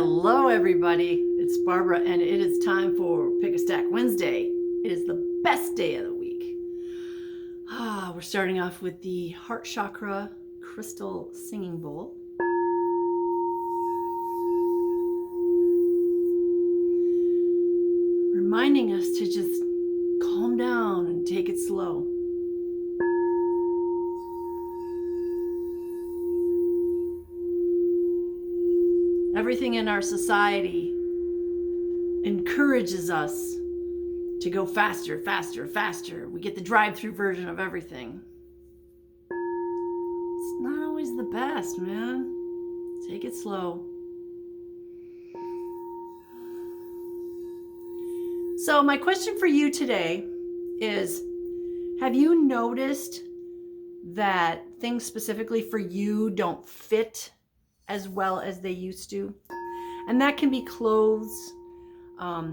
Hello, everybody. It's Barbara, and it is time for Pick a Stack Wednesday. It is the best day of the week. We're starting off with the Heart Chakra Crystal Singing Bowl. Reminding us to just calm down and take it slow. Everything in our society encourages us to go faster, faster, faster. We get the drive-through version of everything. It's not always the best, man. Take it slow. So my question for you today is, have you noticed that things specifically for you don't fit as well as they used to? And that can be clothes,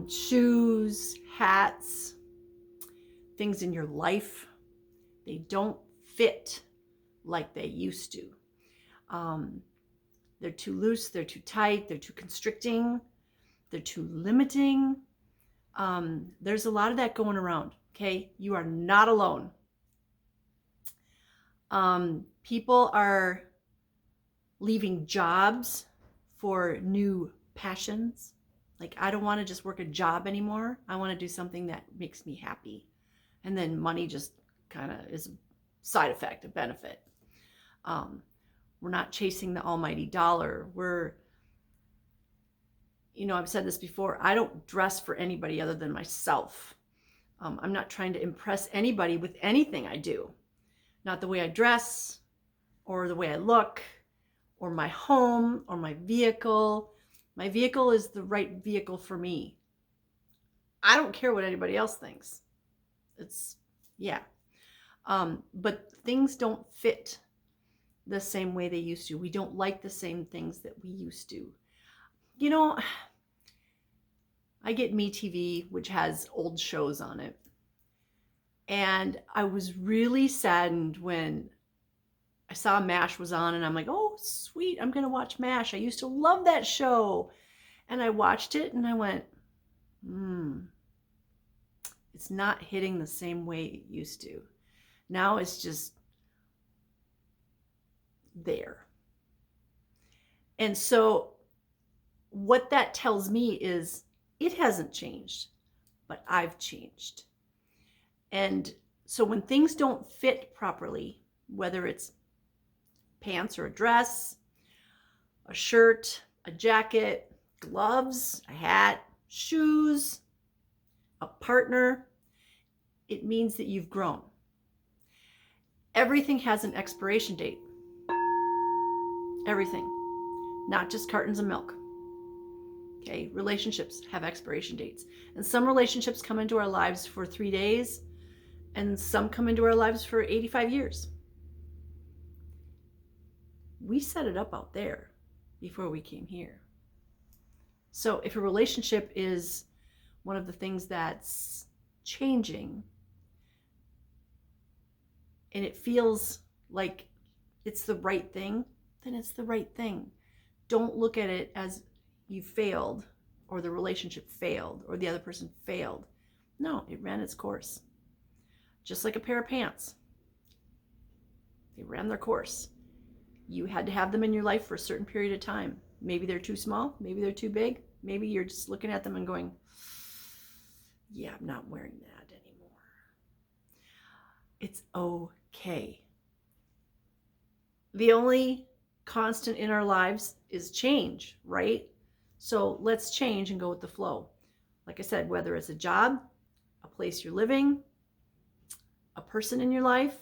shoes, hats, things in your life. They don't fit like they used to. They're too loose, they're too tight, they're too constricting, they're too limiting. There's a lot of that going around, okay? You are not alone. People are leaving jobs for new passions. Like, I don't want to just work a job anymore. I want to do something that makes me happy. And then money just kind of is a side effect, a benefit. We're not chasing the almighty dollar. I've said this before, I don't dress for anybody other than myself. I'm not trying to impress anybody with anything I do. Not the way I dress or the way I look, or my home, or my vehicle. My vehicle is the right vehicle for me. I don't care what anybody else thinks. But things don't fit the same way they used to. We don't like the same things that we used to. I get MeTV, which has old shows on it. And I was really saddened when I saw MASH was on, and I'm like, oh, sweet, I'm going to watch MASH. I used to love that show. And I watched it, and I went, it's not hitting the same way it used to. Now it's just there. And so what that tells me is it hasn't changed, but I've changed. And so when things don't fit properly, whether it's pants or a dress, a shirt, a jacket, gloves, a hat, shoes, a partner, it means that you've grown. Everything has an expiration date. Everything. Not just cartons of milk. Okay, relationships have expiration dates. And some relationships come into our lives for 3 days, and some come into our lives for 85 years. We set it up out there before we came here. So if a relationship is one of the things that's changing, and it feels like it's the right thing, then it's the right thing. Don't look at it as you failed, or the relationship failed, or the other person failed. No, it ran its course. Just like a pair of pants. They ran their course. You had to have them in your life for a certain period of time. Maybe they're too small, maybe they're too big, maybe you're just looking at them and going, yeah, I'm not wearing that anymore. It's okay. The only constant in our lives is change, right? So let's change and go with the flow. Like I said, whether it's a job, a place you're living, a person in your life,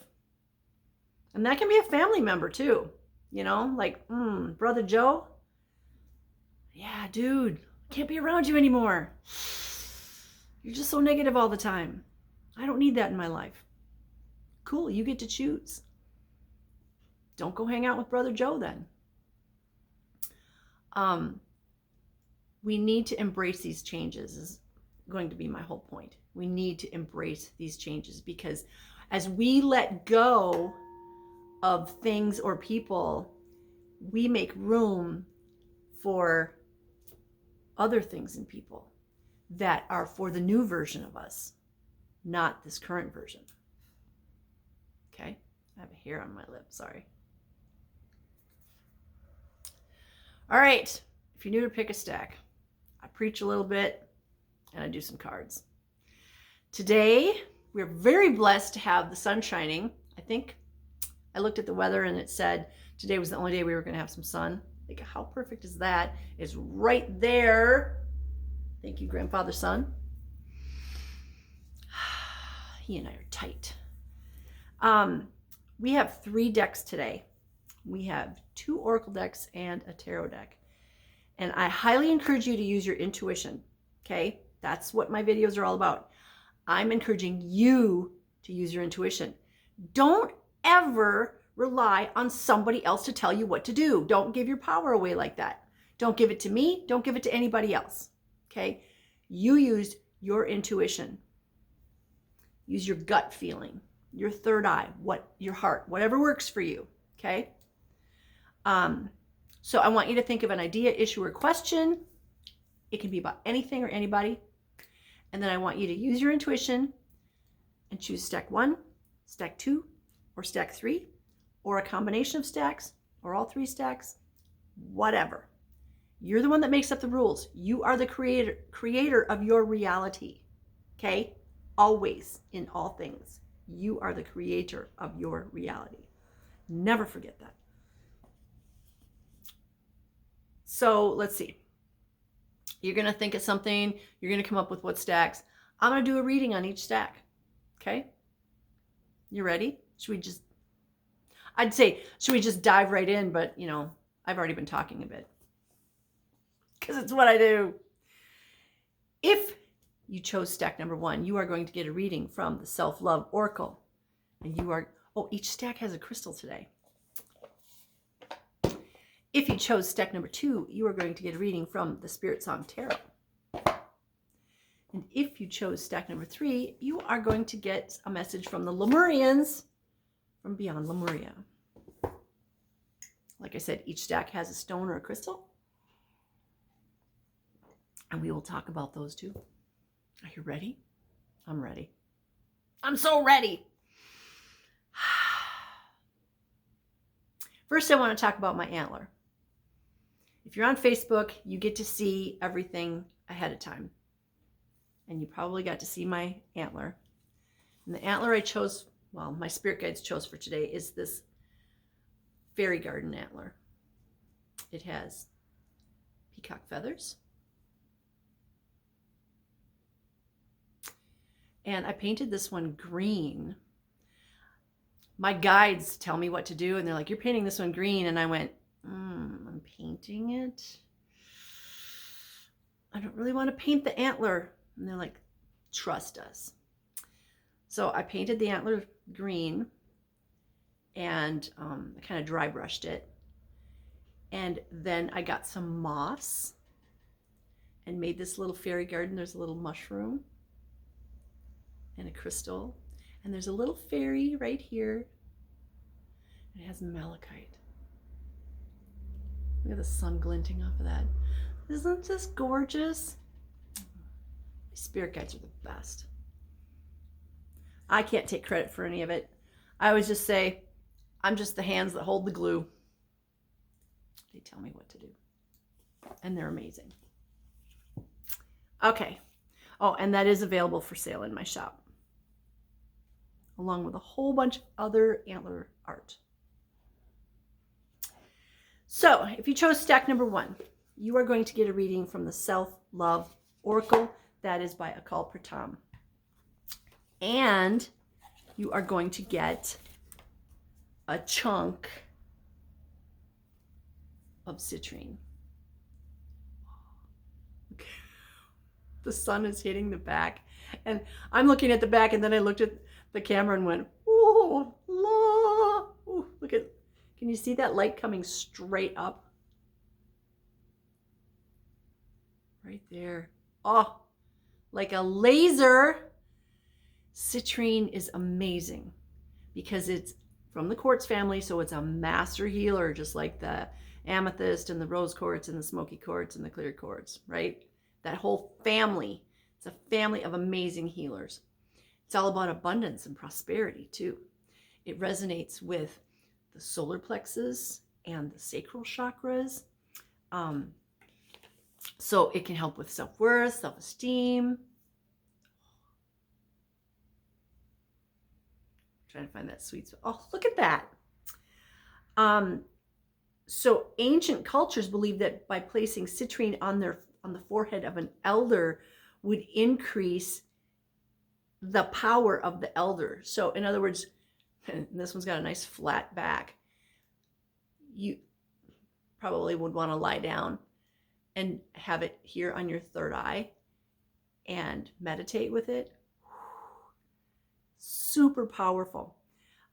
and that can be a family member too. Like, Brother Joe, yeah, dude, can't be around you anymore. You're just so negative all the time. I don't need that in my life. Cool, you get to choose. Don't go hang out with Brother Joe then. We need to embrace these changes is going to be my whole point. We need to embrace these changes, because as we let go of things or people, we make room for other things in people that are for the new version of us, not this current version. Okay? I have a hair on my lip, sorry. All right, if you're new to Pick a Stack, I preach a little bit and I do some cards. Today, we're very blessed to have the sun shining. I think I looked at the weather and it said today was the only day we were going to have some sun. Like, how perfect is that? It's right there. Thank you, Grandfather Sun. He and I are tight. We have 3 decks today. We have 2 Oracle decks and a Tarot deck. And I highly encourage you to use your intuition, okay? That's what my videos are all about. I'm encouraging you to use your intuition. Don't ever rely on somebody else to tell you what to do. Don't give your power away like that. Don't give it to me. Don't give it to anybody else, okay? You use your intuition. Use your gut feeling, your third eye, your heart, whatever works for you, okay? So I want you to think of an idea, issue, or question. It can be about anything or anybody. And then I want you to use your intuition and choose stack 1, stack 2, or stack 3, or a combination of stacks, or all 3 stacks, whatever. You're the one that makes up the rules. You are the creator of your reality, okay? Always, in all things, you are the creator of your reality. Never forget that. So let's see. You're going to think of something. You're going to come up with what stacks. I'm going to do a reading on each stack. Okay? You ready? I'd say, should we just dive right in? But, you know, I've already been talking a bit. Because it's what I do. If you chose stack number 1, you are going to get a reading from the Self-Love Oracle. And each stack has a crystal today. If you chose stack number 2, you are going to get a reading from the Spirit Song Tarot. And if you chose stack number 3, you are going to get a message from the Lemurians from Beyond Lemuria. Like I said, each stack has a stone or a crystal. And we will talk about those too. Are you ready? I'm ready. I'm so ready. First, I want to talk about my antler. If you're on Facebook, you get to see everything ahead of time. And you probably got to see my antler. And the antler I chose, well, my spirit guides chose for today is this fairy garden antler. It has peacock feathers. And I painted this one green. My guides tell me what to do, and they're like, you're painting this one green. And I went, I'm painting it. I don't really want to paint the antler. And they're like, trust us. So I painted the antler green, and I kind of dry brushed it. And then I got some moss and made this little fairy garden. There's a little mushroom and a crystal. And there's a little fairy right here. It has malachite. Look at the sun glinting off of that. Isn't this gorgeous? My spirit guides are the best. I can't take credit for any of it. I always just say, I'm just the hands that hold the glue. They tell me what to do. And they're amazing. Okay. Oh, and that is available for sale in my shop, along with a whole bunch of other antler art. So if you chose stack number 1, you are going to get a reading from the Self-Love Oracle. That is by Akal Pratam. And you are going to get a chunk of citrine. Okay. The sun is hitting the back. And I'm looking at the back, and then I looked at the camera and went, oh, look at, can you see that light coming straight up? Right there. Oh, like a laser. Citrine is amazing because it's from the quartz family, so it's a master healer, just like the amethyst and the rose quartz and the smoky quartz and the clear quartz, right? That whole family. It's a family of amazing healers. It's all about abundance and prosperity too. It resonates with the solar plexus and the sacral chakras. So it can help with self-worth, self-esteem. Trying to find that sweet spot. Oh, look at that. So ancient cultures believed that by placing citrine on the forehead of an elder would increase the power of the elder. So in other words, and this one's got a nice flat back. You probably would want to lie down and have it here on your third eye and meditate with it. Super powerful.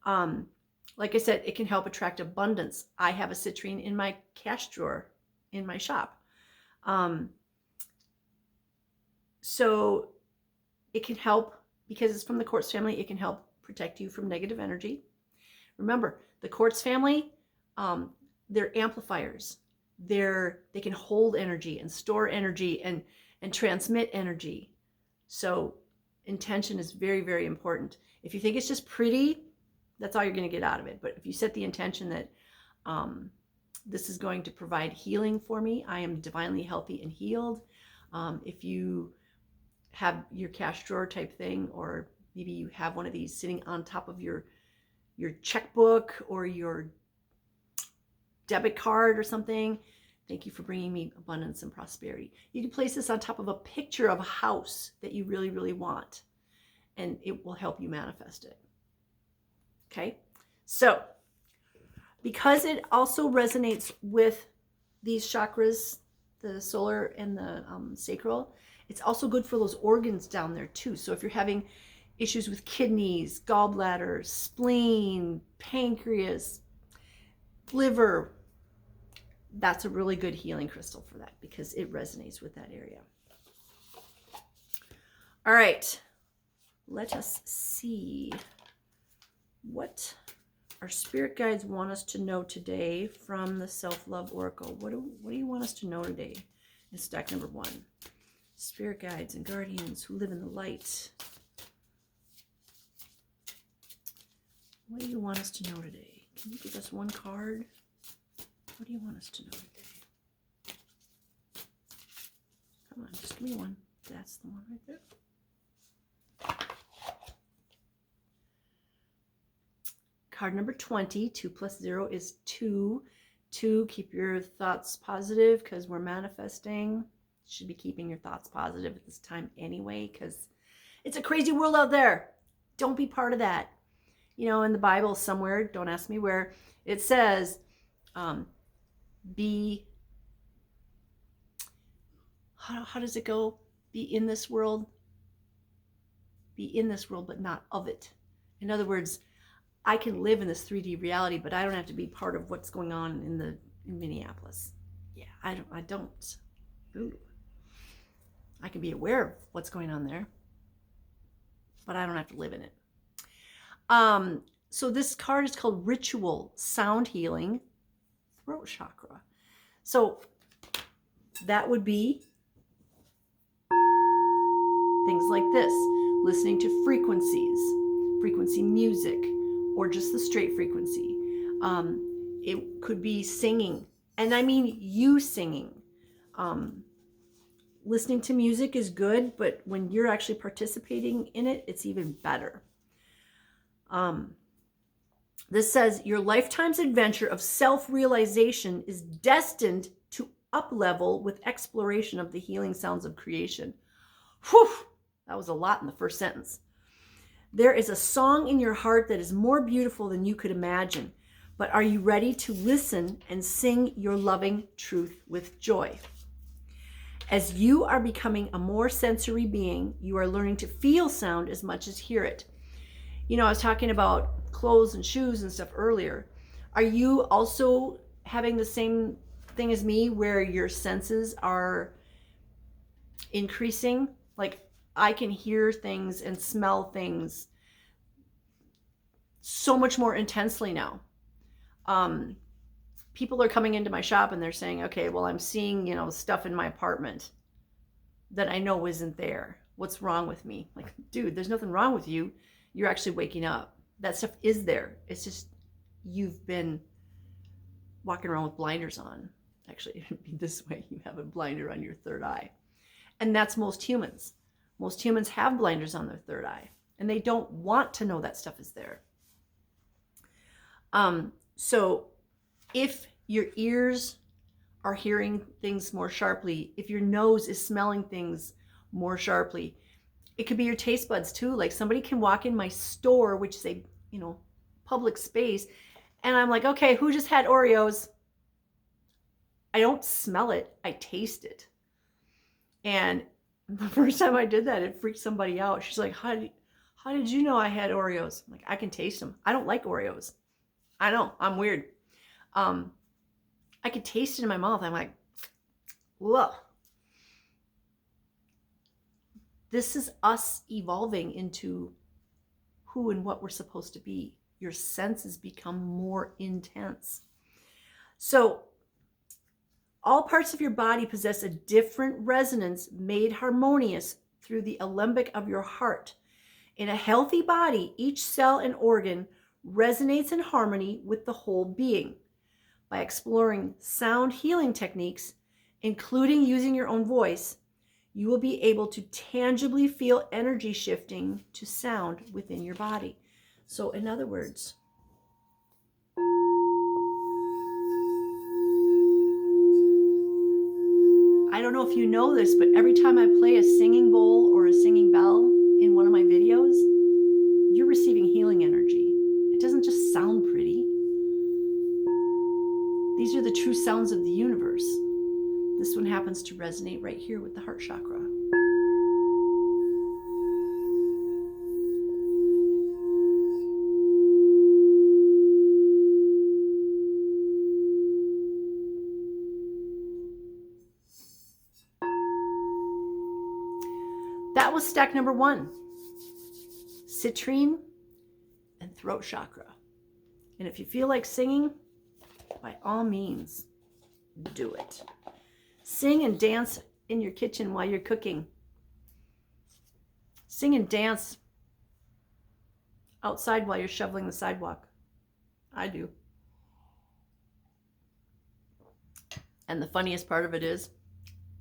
Like I said, it can help attract abundance. I have a citrine in my cash drawer in my shop. So it can help, because it's from the quartz family, it can help protect you from negative energy. Remember, the quartz family, they're amplifiers. They can hold energy and store energy and transmit energy. So intention is very, very important. If you think it's just pretty, that's all you're going to get out of it. But if you set the intention that this is going to provide healing for me, I am divinely healthy and healed. If you have your cash drawer type thing, or maybe you have one of these sitting on top of your checkbook or your debit card or something, thank you for bringing me abundance and prosperity. You can place this on top of a picture of a house that you really, really want, and it will help you manifest it. Okay, so because it also resonates with these chakras, the solar and the sacral, it's also good for those organs down there too. So if you're having issues with kidneys, gallbladder, spleen, pancreas, liver, that's a really good healing crystal for that, because it resonates with that area. All right, let us see what our spirit guides want us to know today from the Self-Love Oracle. What do you want us to know today in stack number 1? Spirit guides and guardians who live in the light. What do you want us to know today? Can you give us one card? What do you want us to know today? Come on, just give me one. That's the one right there. Card number 20, 2 plus 0 is 2. 2, keep your thoughts positive, because we're manifesting. You should be keeping your thoughts positive at this time anyway, because it's a crazy world out there. Don't be part of that. You know, in the Bible somewhere, don't ask me where, it says, be, how does it go? Be in this world, but not of it. In other words, I can live in this 3D reality, but I don't have to be part of what's going on in Minneapolis. Yeah, I don't. Ooh. I can be aware of what's going on there, but I don't have to live in it. So this card is called Ritual Sound Healing Throat Chakra. So that would be things like this: listening to frequency music, or just the straight frequency. It could be singing, and I mean you singing. Listening to music is good, but when you're actually participating in it, it's even better. This says your lifetime's adventure of self-realization is destined to up-level with exploration of the healing sounds of creation. Whew, that was a lot in the first sentence. There is a song in your heart that is more beautiful than you could imagine, but are you ready to listen and sing your loving truth with joy? As you are becoming a more sensory being, you are learning to feel sound as much as hear it. You know, I was talking about clothes and shoes and stuff earlier. Are you also having the same thing as me, where your senses are increasing? Like, I can hear things and smell things so much more intensely now. people are coming into my shop and they're saying, okay, well, I'm seeing, stuff in my apartment that I know isn't there. What's wrong with me? Like, dude, there's nothing wrong with you. You're actually waking up. That stuff is there. It's just you've been walking around with blinders on. Actually, it'd be this way. You have a blinder on your third eye. And that's most humans. Most humans have blinders on their third eye, and they don't want to know that stuff is there. So if your ears are hearing things more sharply, if your nose is smelling things more sharply, it could be your taste buds too. Like somebody can walk in my store, which is a, public space, and I'm like, okay, who just had Oreos? I don't smell it, I taste it. And the first time I did that, it freaked somebody out. She's like, how did you know I had Oreos? I'm like, I can taste them. I don't like Oreos. I know, I'm weird. I could taste it in my mouth. I'm like, whoa. This is us evolving into who and what we're supposed to be. Your senses become more intense. So all parts of your body possess a different resonance made harmonious through the alembic of your heart. In a healthy body, each cell and organ resonates in harmony with the whole being. By exploring sound healing techniques, including using your own voice, you will be able to tangibly feel energy shifting to sound within your body. So in other words, I don't know if you know this, but every time I play a singing bowl or a singing bell in one of my videos, you're receiving healing energy. It doesn't just sound pretty. These are the true sounds of the universe. This one happens to resonate right here with the heart chakra. That was stack number 1. Citrine and throat chakra. And if you feel like singing, by all means, do it. Sing and dance in your kitchen while you're cooking. Sing and dance outside while you're shoveling the sidewalk. I do. And the funniest part of it is,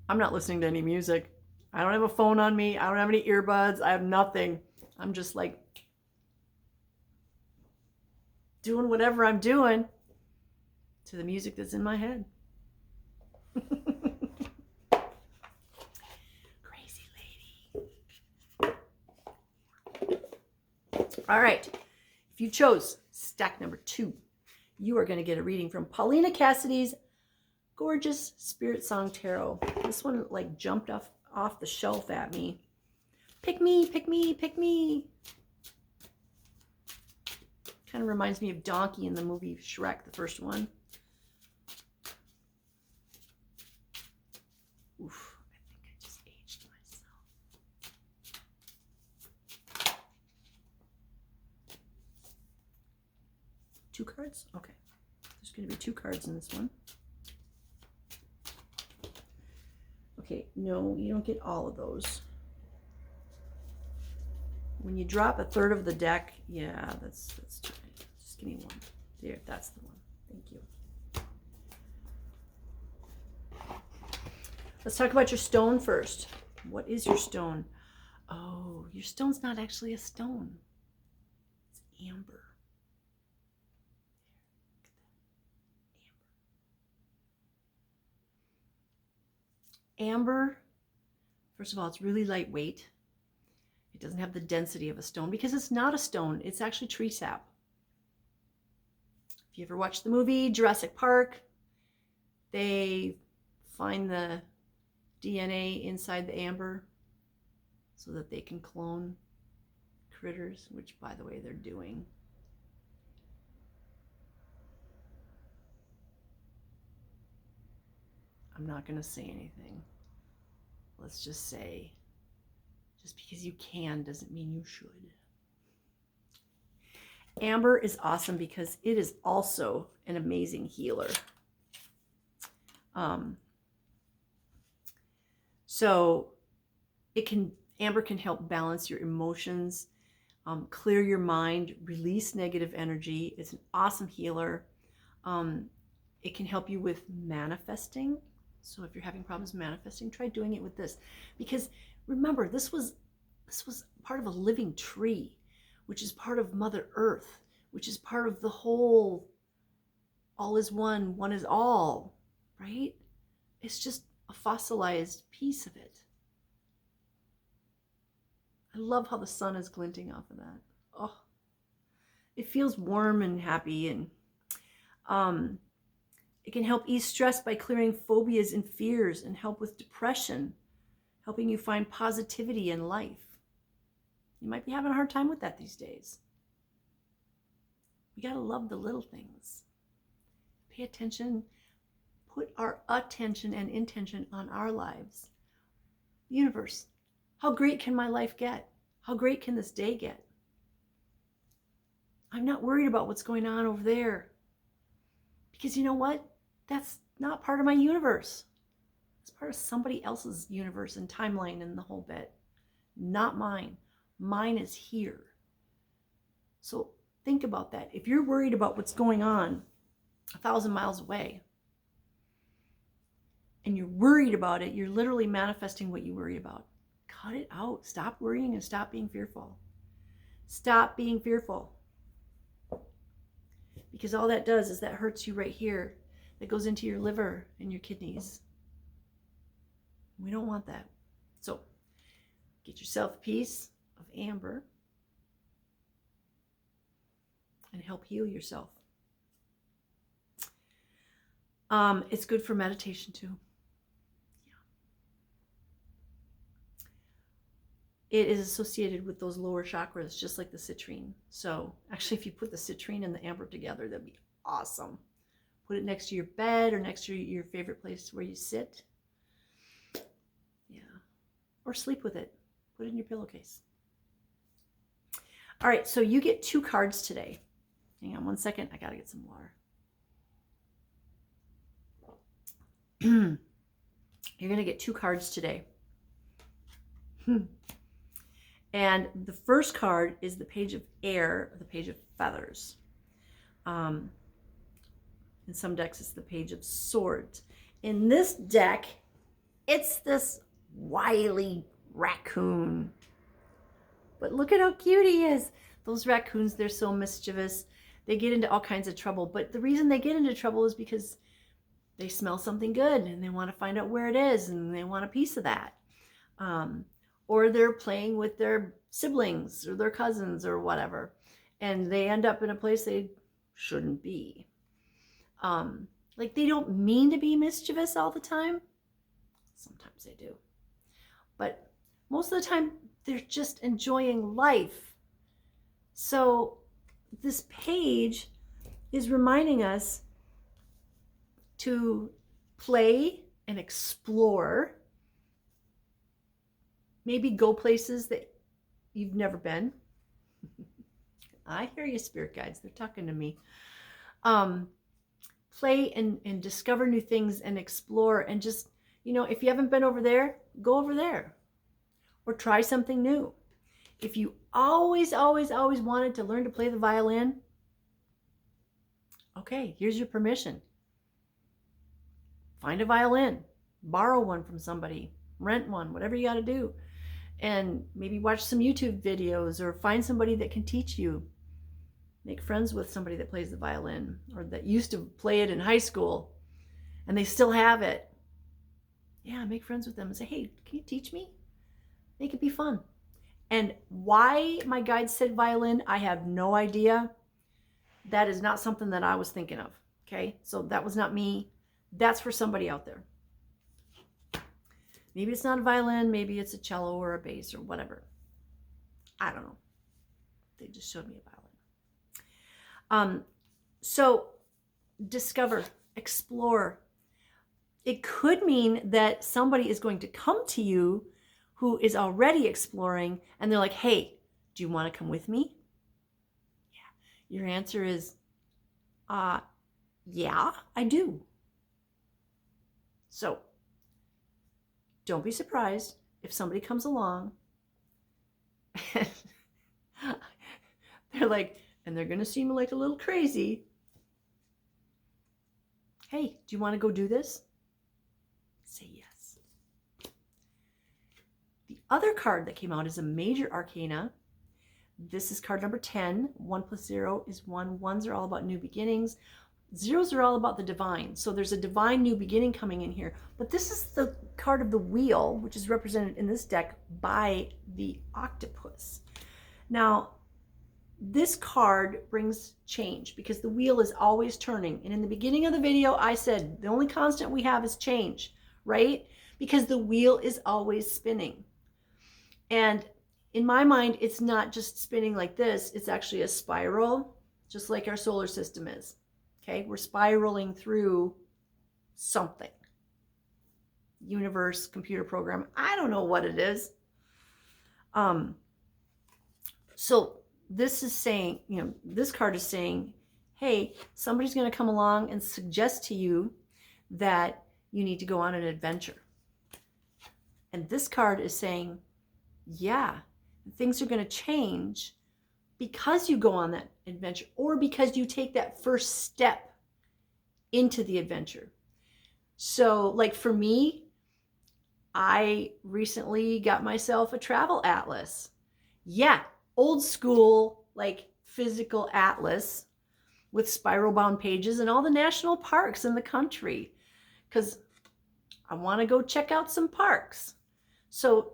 I'm not listening to any music. I don't have a phone on me. I don't have any earbuds. I have nothing. I'm just like doing whatever I'm doing to the music that's in my head. Crazy lady. All right. If you chose stack number 2, you are going to get a reading from Paulina Cassidy's gorgeous Spirit Song Tarot. This one like jumped off the shelf at me. Pick me, pick me, pick me. Kind of reminds me of Donkey in the movie Shrek, the first one. Oof, I think I just aged myself. 2 cards? Okay. There's going to be 2 cards in this one. Okay, no, you don't get all of those. When you drop a third of the deck, yeah, that's too many. Just give me one. There, that's the one. Thank you. Let's talk about your stone first. What is your stone? Oh, your stone's not actually a stone. It's amber. Amber, first of all, it's really lightweight. It doesn't have the density of a stone because it's not a stone. It's actually tree sap. If you ever watched the movie Jurassic Park, they find the DNA inside the amber so that they can clone critters, which, by the way, they're doing. I'm not going to say anything. Let's just say, just because you can doesn't mean you should. Amber is awesome because it is also an amazing healer. Um, so amber can help balance your emotions, clear your mind, release negative energy. It's an awesome healer. It can help you with manifesting. So if you're having problems manifesting, try doing it with this. Because remember, this was part of a living tree, which is part of Mother Earth, which is part of the whole all is one, one is all, right? It's just a fossilized piece of it. I love how the sun is glinting off of that. Oh, it feels warm and happy. And it can help ease stress by clearing phobias and fears and help with depression, helping you find positivity in life. You might be having a hard time with that these days. We got to love the little things. Pay attention, put our attention and intention on our lives. Universe, how great can my life get? How great can this day get? I'm not worried about what's going on over there. Because you know what? That's not part of my universe. It's part of somebody else's universe and timeline and the whole bit. Not mine. Mine is here. So think about that. If you're worried about what's going on 1,000 miles away, and you're worried about it, you're literally manifesting what you worry about. Cut it out. Stop worrying and stop being fearful. Stop being fearful. Because all that does is that hurts you right here. That goes into your liver and your kidneys. We don't want that. So get yourself a piece of amber and help heal yourself. It's good for meditation too. It is associated with those lower chakras, just like the citrine. So actually, if you put the citrine and the amber together, that'd be awesome. Put it next to your bed or next to your favorite place where you sit. Yeah. Or sleep with it. Put it in your pillowcase. All right, so you get 2 cards today. Hang on one second. I got to get some water. You're going to get 2 cards today. And the first card is the Page of Air, the Page of Feathers. In some decks, it's the Page of Swords. In this deck, it's this wily raccoon. But look at how cute he is. Those raccoons, they're so mischievous. They get into all kinds of trouble. But the reason they get into trouble is because they smell something good and they want to find out where it is and they want a piece of that. Or they're playing with their siblings or their cousins or whatever, and they end up in a place they shouldn't be. Like, they don't mean to be mischievous all the time. Sometimes they do. But most of the time, they're just enjoying life. So this page is reminding us to play and explore. Maybe go places that you've never been. I hear you, spirit guides. They're talking to me. Play and discover new things and explore. And just, if you haven't been over there, go over there. Or try something new. If you always wanted to learn to play the violin, okay, here's your permission. Find a violin. Borrow one from somebody. Rent one. Whatever you got to do. And maybe watch some YouTube videos or find somebody that can teach you. Make friends with somebody that plays the violin or that used to play it in high school and they still have it. Yeah, make friends with them and say, hey, can you teach me? Make it be fun. And why my guide said violin, I have no idea. That is not something that I was thinking of. Okay, so that was not me. That's for somebody out there. Maybe it's not a violin, maybe it's a cello or a bass or whatever. I don't know. They just showed me a violin. So discover, explore. It could mean that somebody is going to come to you who is already exploring and they're like, hey, do you want to come with me? Yeah. Your answer is, yeah, I do. So don't be surprised if somebody comes along and they're like, and they're going to seem like a little crazy. Hey, do you want to go do this? Say yes. The other card that came out is a major arcana. This is card number 10. 1 plus 0 is 1. Ones are all about new beginnings. Zeros are all about the divine. So there's a divine new beginning coming in here. But this is the card of the wheel, which is represented in this deck by the octopus. Now, this card brings change because the wheel is always turning. And in the beginning of the video, I said the only constant we have is change, right? Because the wheel is always spinning. And in my mind, it's not just spinning like this. It's actually a spiral, just like our solar system is. Okay, we're spiraling through something. Universe, computer program, I don't know what it is. So this is saying, this card is saying, hey, somebody's going to come along and suggest to you that you need to go on an adventure. And this card is saying, yeah, things are going to change because you go on that adventure or because you take that first step into the adventure. So like for me, I recently got myself a travel atlas. Yeah, old school, like physical atlas with spiral bound pages and all the national parks in the country because I want to go check out some parks. So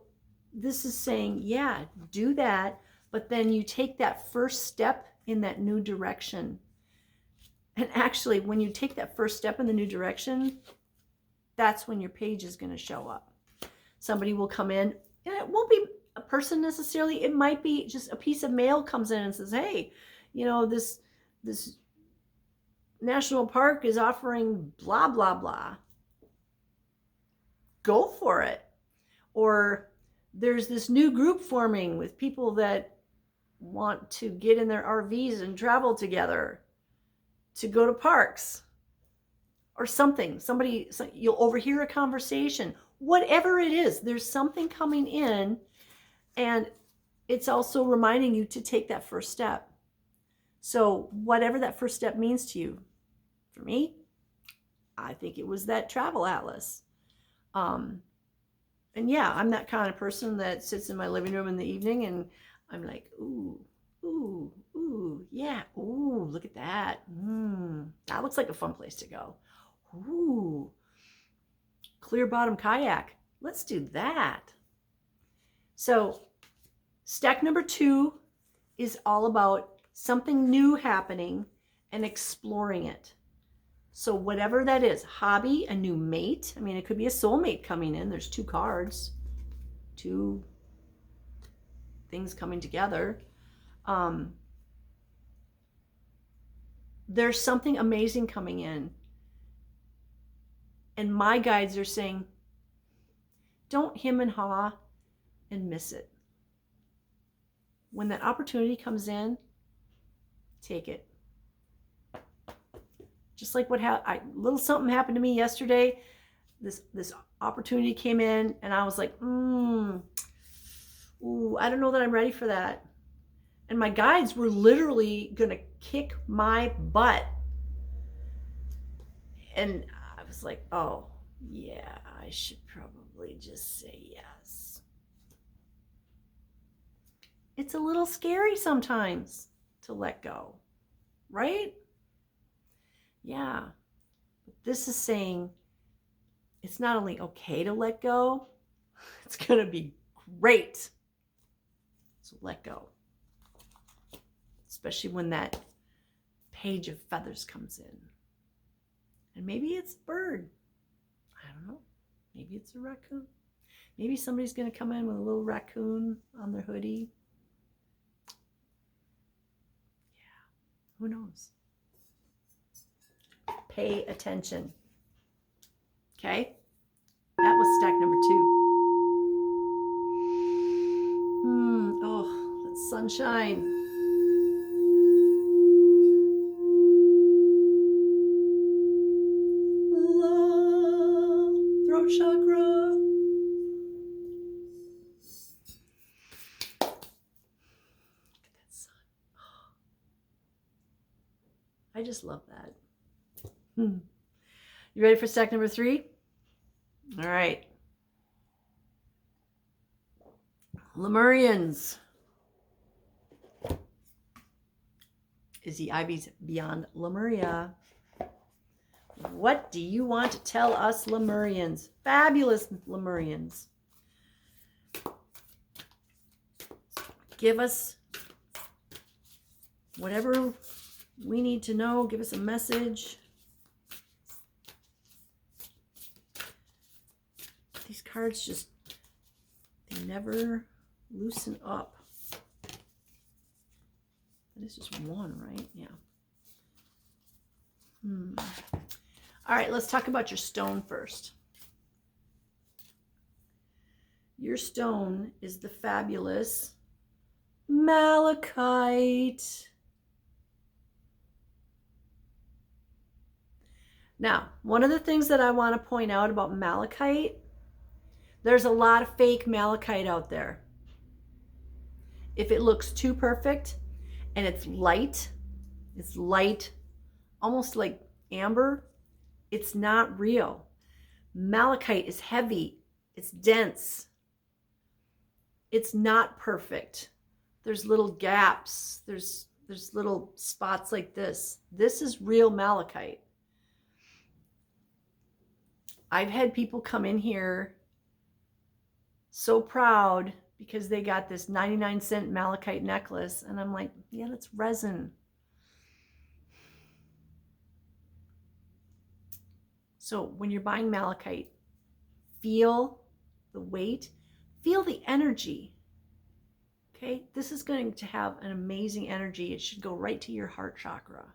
this is saying, yeah, do that. But then you take that first step in that new direction. And actually, when you take that first step in the new direction, that's when your page is going to show up. Somebody will come in, and it won't be a person necessarily. It might be just a piece of mail comes in and says, hey, this national park is offering blah, blah, blah. Go for it. Or there's this new group forming with people that want to get in their RVs and travel together to go to parks or something. You'll overhear a conversation, whatever it is, there's something coming in, and it's also reminding you to take that first step. So whatever that first step means to you, for me, I think it was that travel atlas. And yeah, I'm that kind of person that sits in my living room in the evening and I'm like, ooh, ooh, ooh, yeah, ooh, look at that. That looks like a fun place to go. Ooh, clear bottom kayak. Let's do that. So stack number 2 is all about something new happening and exploring it. So whatever that is, hobby, a new mate. I mean, it could be a soulmate coming in. There's 2 cards, 2 things coming together. There's something amazing coming in. And my guides are saying, don't hem and haw and miss it. When that opportunity comes in, take it. Just like little something happened to me yesterday. This opportunity came in and I was like, ooh, I don't know that I'm ready for that. And my guides were literally going to kick my butt. And I was like, oh, yeah, I should probably just say yes. It's a little scary sometimes to let go, right? Yeah. But this is saying it's not only okay to let go, it's going to be great. So let go. Especially when that page of feathers comes in. And maybe it's a bird. I don't know. Maybe it's a raccoon. Maybe somebody's going to come in with a little raccoon on their hoodie. Yeah, who knows? Pay attention. Okay? That was stack number 2. Oh, that's sunshine. throat chakra. Look at that sun. I just love that. You ready for stack number 3? All right. Lemurians. Izzy Ivy's Beyond Lemuria. What do you want to tell us, Lemurians? Fabulous Lemurians. Give us whatever we need to know. Give us a message. These cards just, they never loosen up. That is just one, right? Yeah. All right, let's talk about your stone first. Your stone is the fabulous malachite. Now, one of the things that I want to point out about malachite, there's a lot of fake malachite out there. If it looks too perfect and it's light, almost like amber, it's not real. Malachite is heavy, it's dense, it's not perfect. There's little gaps, there's little spots like this. This is real malachite. I've had people come in here so proud because they got this 99-cent malachite necklace, and I'm like, yeah, that's resin. So when you're buying malachite, feel the weight, feel the energy. Okay, this is going to have an amazing energy. It should go right to your heart chakra.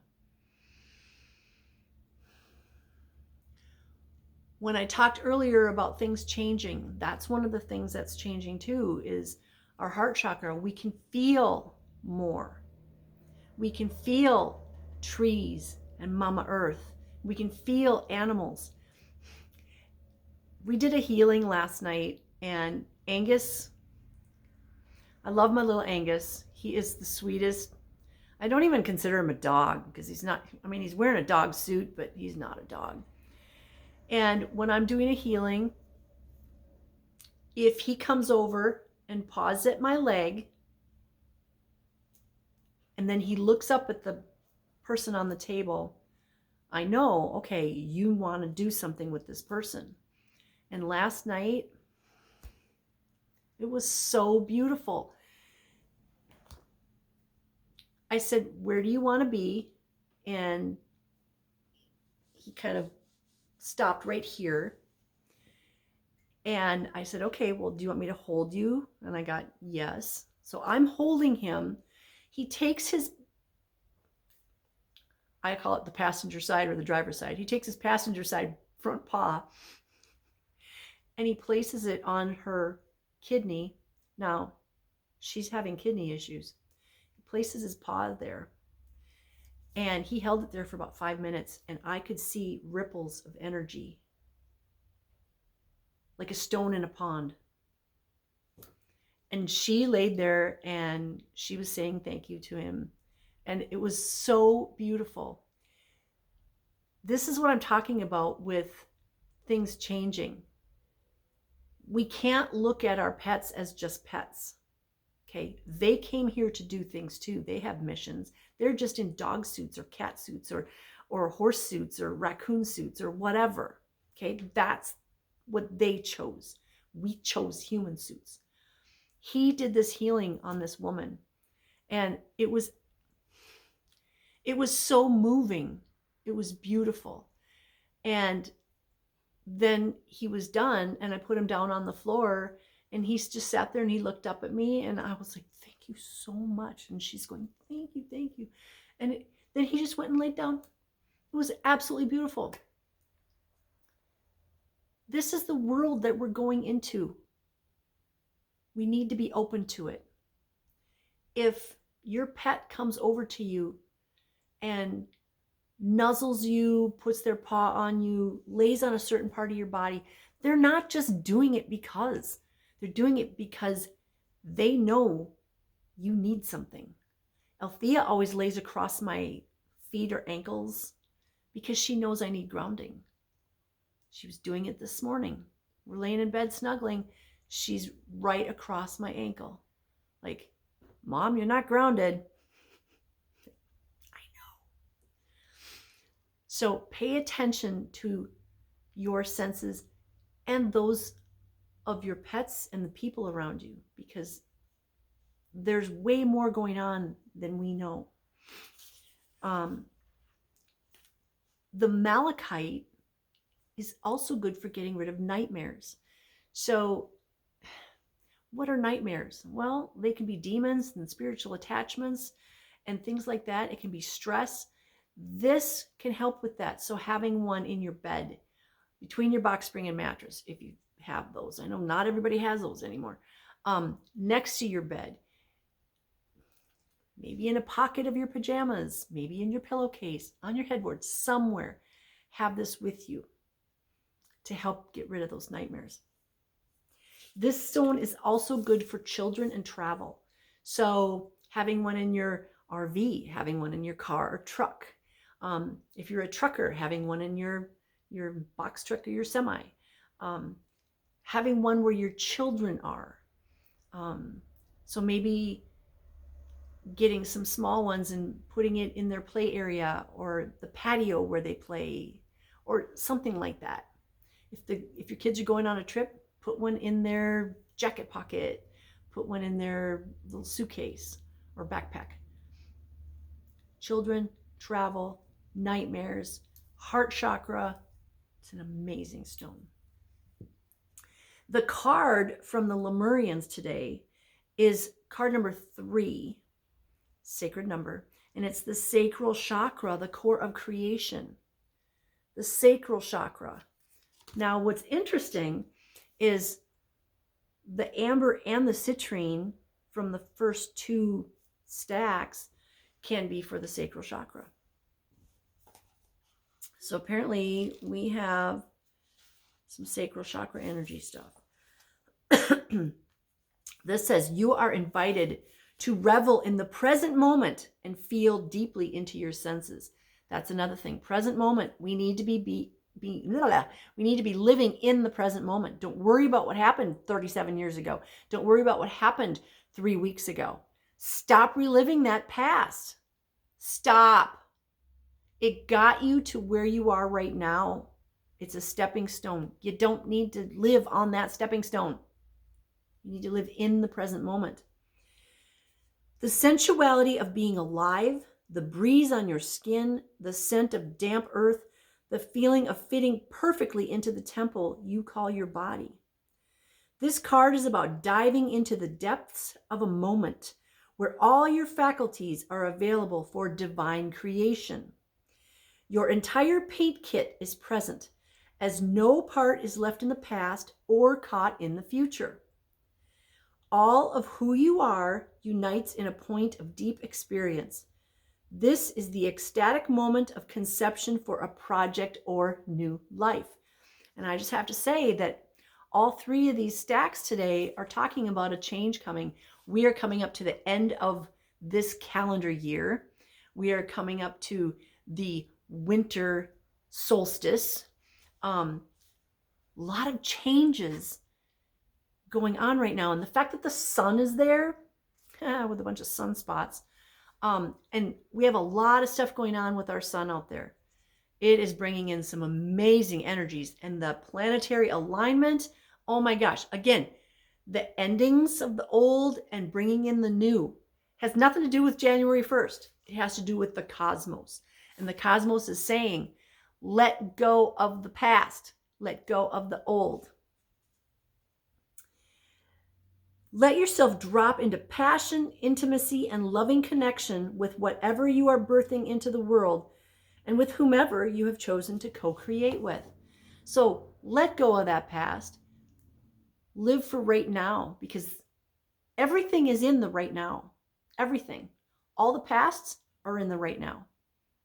When I talked earlier about things changing, that's one of the things that's changing too, is our heart chakra. We can feel more. We can feel trees and Mama Earth. We can feel animals. We did a healing last night, and Angus, I love my little Angus. He is the sweetest. I don't even consider him a dog because he's not, I mean, he's wearing a dog suit, but he's not a dog. And when I'm doing a healing, if he comes over and paws at my leg, and then he looks up at the person on the table, I know, okay, you want to do something with this person. And last night, it was so beautiful. I said, where do you want to be? And he kind of stopped right here. And I said, okay, well, do you want me to hold you? And I got yes. So I'm holding him. He takes his, I call it the passenger side or the driver's side. He takes his passenger side front paw and he places it on her kidney. Now, she's having kidney issues. He places his paw there. And he held it there for about 5 minutes, and I could see ripples of energy, like a stone in a pond. And she laid there and she was saying thank you to him. And it was so beautiful. This is what I'm talking about with things changing. We can't look at our pets as just pets. Okay, they came here to do things too. They have missions. They're just in dog suits or cat suits or horse suits or raccoon suits or whatever. Okay, that's what they chose. We chose human suits. He did this healing on this woman, and it was so moving. It was beautiful. And then he was done, and I put him down on the floor, and he just sat there and he looked up at me, and I was like, thank you so much. And she's going, thank you, thank you. And then he just went and laid down. It was absolutely beautiful. This is the world that we're going into. We need to be open to it. If your pet comes over to you and nuzzles you, puts their paw on you, lays on a certain part of your body, They're not just doing it because. They're doing it because they know you need something. Althea always lays across my feet or ankles because she knows I need grounding. She was doing it this morning. We're laying in bed snuggling. She's right across my ankle. Like, Mom, you're not grounded. I know. So pay attention to your senses and those of your pets and the people around you, because there's way more going on than we know. The malachite is also good for getting rid of nightmares. So what are nightmares? Well, they can be demons and spiritual attachments and things like that. It can be stress. This can help with that. So having one in your bed, between your box spring and mattress, if you have those. I know not everybody has those anymore. Next to your bed, maybe in a pocket of your pajamas, maybe in your pillowcase, on your headboard, somewhere. Have this with you to help get rid of those nightmares. This stone is also good for children and travel. So having one in your RV, having one in your car or truck. If you're a trucker, having one in your box truck or your semi. Having one where your children are. So maybe getting some small ones and putting it in their play area or the patio where they play or something like that. If your kids are going on a trip, put one in their jacket pocket, put one in their little suitcase or backpack. Children, travel, nightmares, heart chakra. It's an amazing stone. The card from the Lemurians today is card number 3, sacred number, and it's the sacral chakra, the core of creation. The sacral chakra. Now, what's interesting is the amber and the citrine from the first 2 stacks can be for the sacral chakra. So apparently we have some sacral chakra energy stuff. This says you are invited to revel in the present moment and feel deeply into your senses. That's another thing. Present moment. We need to be living in the present moment. Don't worry about what happened 37 years ago. Don't worry about what happened 3 weeks ago. Stop reliving that past. Stop. It got you to where you are right now. It's a stepping stone. You don't need to live on that stepping stone. You need to live in the present moment. The sensuality of being alive, the breeze on your skin, the scent of damp earth, the feeling of fitting perfectly into the temple you call your body. This card is about diving into the depths of a moment where all your faculties are available for divine creation. Your entire paint kit is present, as no part is left in the past or caught in the future. All of who you are unites in a point of deep experience. This is the ecstatic moment of conception for a project or new life. And I just have to say that all 3 of these stacks today are talking about a change coming. We are coming up to the end of this calendar year. We are coming up to the winter solstice. A lot of changes going on right now. And the fact that the sun is there with a bunch of sunspots, and we have a lot of stuff going on with our sun out there. It is bringing in some amazing energies, and the planetary alignment, oh my gosh, again, the endings of the old and bringing in the new has nothing to do with January 1st. It has to do with the cosmos. And the cosmos is saying, let go of the past, let go of the old. Let yourself drop into passion, intimacy, and loving connection with whatever you are birthing into the world and with whomever you have chosen to co-create with. So let go of that past. Live for right now, because everything is in the right now. Everything. All the pasts are in the right now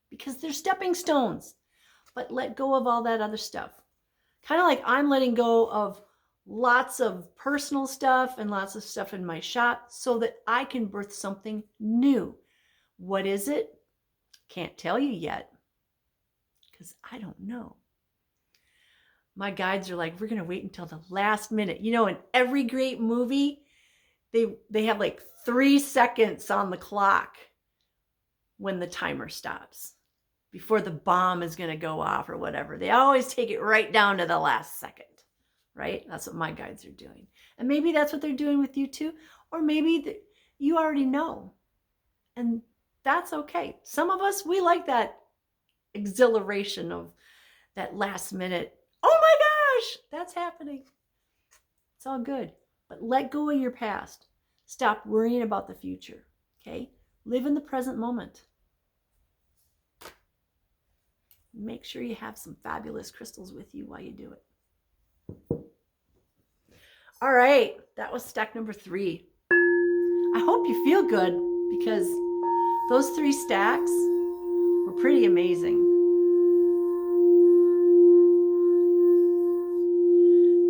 because they're stepping stones. But let go of all that other stuff. Kind of like I'm letting go of lots of personal stuff and lots of stuff in my shop so that I can birth something new. What is it? Can't tell you yet because I don't know. My guides are like, we're going to wait until the last minute. You know, in every great movie, they have like 3 seconds on the clock when the timer stops before the bomb is going to go off or whatever. They always take it right down to the last second, right? That's what my guides are doing. And maybe that's what they're doing with you too. Or maybe you already know. And that's okay. Some of us, we like that exhilaration of that last minute. Oh my gosh, that's happening. It's all good. But let go of your past. Stop worrying about the future, okay? Live in the present moment. Make sure you have some fabulous crystals with you while you do it. All right, that was stack number 3. I hope you feel good because those 3 stacks were pretty amazing.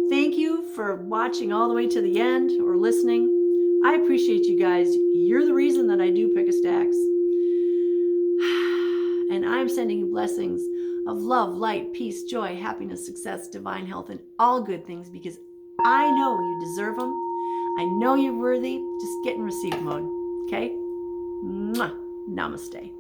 Thank you for watching all the way to the end or listening. I appreciate you guys. You're the reason that I do Pick a Stacks. And I'm sending you blessings of love, light, peace, joy, happiness, success, divine health, and all good things because I know you deserve them. I know you're worthy. Just get in receive mode. Okay? Mwah. Namaste.